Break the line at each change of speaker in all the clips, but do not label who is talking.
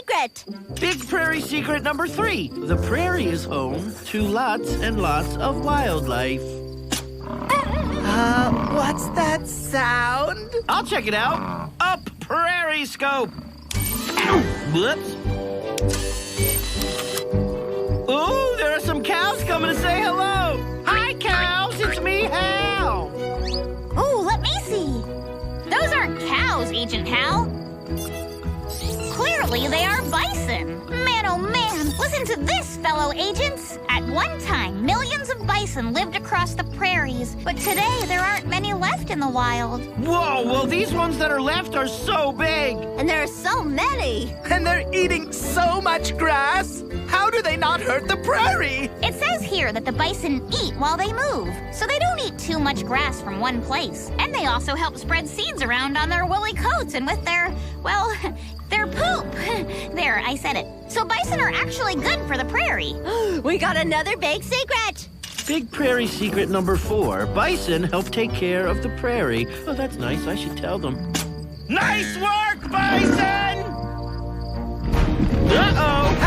secret.
Big prairie secret number 3. The prairie is home to lots and lots of wildlife.
What's that sound?
I'll check it out. Up Prairie Scope. Ow. Whoops. Ooh, there are some cows coming to say hello. Hi, cows. It's me, Hal.
Ooh, let me see. Those aren't cows, Agent Hal. Clearly, they are bison. Man, oh man, listen to this, fellow agents. At one time, millions of bison lived across the prairies, but today there aren't many left in the wild.
Whoa, well, these ones that are left are so big.
And there are so many.
And they're eating so much grass. How do they not hurt the prairie?
It says here that the bison eat while they move, so they don't eat too much grass from one place. And they also help spread seeds around on their woolly coats and with their, well, their poop. There, I said it. So bison are actually good for the prairie.
We got another big secret.
Big prairie secret number 4. Bison help take care of the prairie. Oh, that's nice. I should tell them. Nice work, bison! Uh-oh.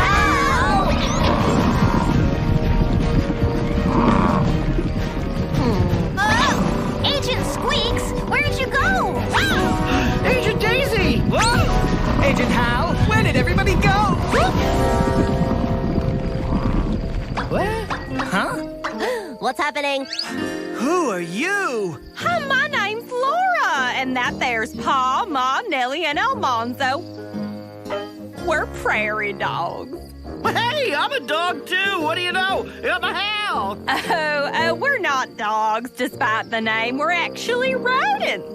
Oh! Agent Squeaks, where'd you go?
Agent Daisy! Whoa!
Agent Hal, where did everybody go?
What?
Huh?
What's happening?
Who are you?
Hi, my name's Laura, and that there's Pa, Ma, Nellie, and Almanzo. We're prairie dogs.
Hey, I'm a dog too. What do you know? I'm a Hal.
Oh, we're not dogs, despite the name. We're actually rodents.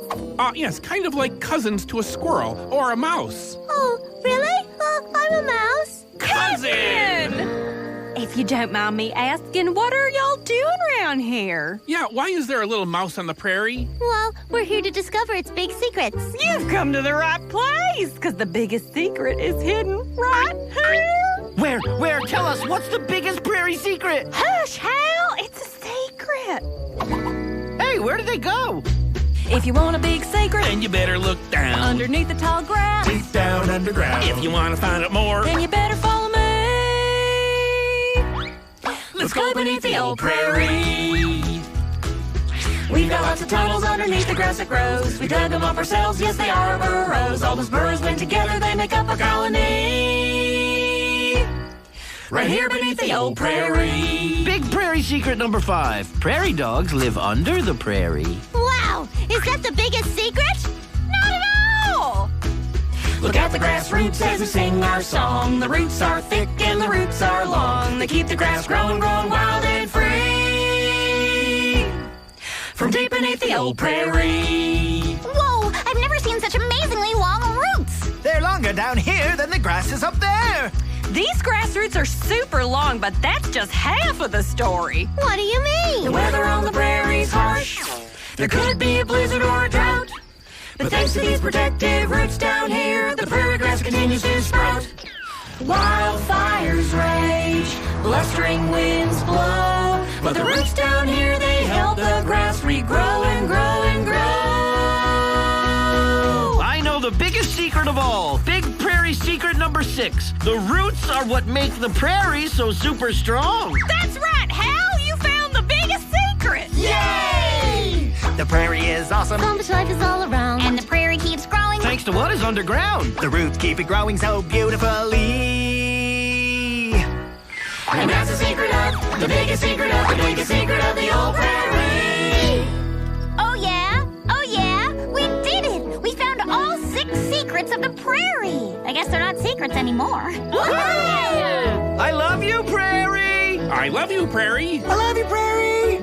Yes, kind of like cousins to a squirrel or a mouse.
Oh, really? I'm a mouse.
Cousin! If you don't mind me asking, what are y'all doing around here?
Yeah, why is there a little mouse on the prairie?
Well, we're here to discover its big secrets.
You've come to the right place, because the biggest secret is hidden right here.
Where? Tell us, what's the biggest prairie secret?
Hush, Hal, it's a secret.
Hey, where did they go?
If you want a big secret,
Then you better look down.
underneath the tall grass,
Deep down underground. If you want to find out more,
then you better follow me.
let's go beneath the old prairie.
We've got lots of tunnels underneath the grass that grows. We dug them up ourselves, yes, they are burrows. All those burrows when together they make up a colony. Right here beneath the old prairie.
Big prairie secret number 5. Prairie dogs live under the prairie.
Wow, is that the biggest secret?
Not at all! Look at the grass roots as we sing our song. The roots are thick and the roots are long. They keep the grass growing wild and free. From deep beneath the old prairie.
Whoa, I've never seen such amazingly long roots.
They're longer down here than the grass is up there.
These grass roots are super long, but that's just half of the story.
What do you
The
mean?
weather on the prairie's harsh. There could be a blizzard or a drought. But thanks to these protective roots down here, the prairie grass continues to sprout. Wildfires rage, blustering winds blow. But the roots down here, they help the grass regrow and grow and grow.
I know the biggest secret of all. Big prairie secret number 6. The roots are what make the prairie so super strong.
That's right, Hal! You found the biggest secret!
Yay! The prairie is awesome.
So much life is all around.
And the prairie keeps growing.
Thanks to what is underground.
The roots keep it growing so beautifully.
And that's the secret of, the biggest secret of, the biggest secret of the old prairie.
Oh yeah, we did it. We found all 6 secrets of the prairie. I guess they're not secrets anymore.
I love you, prairie.
I love you, prairie.
I love you, prairie.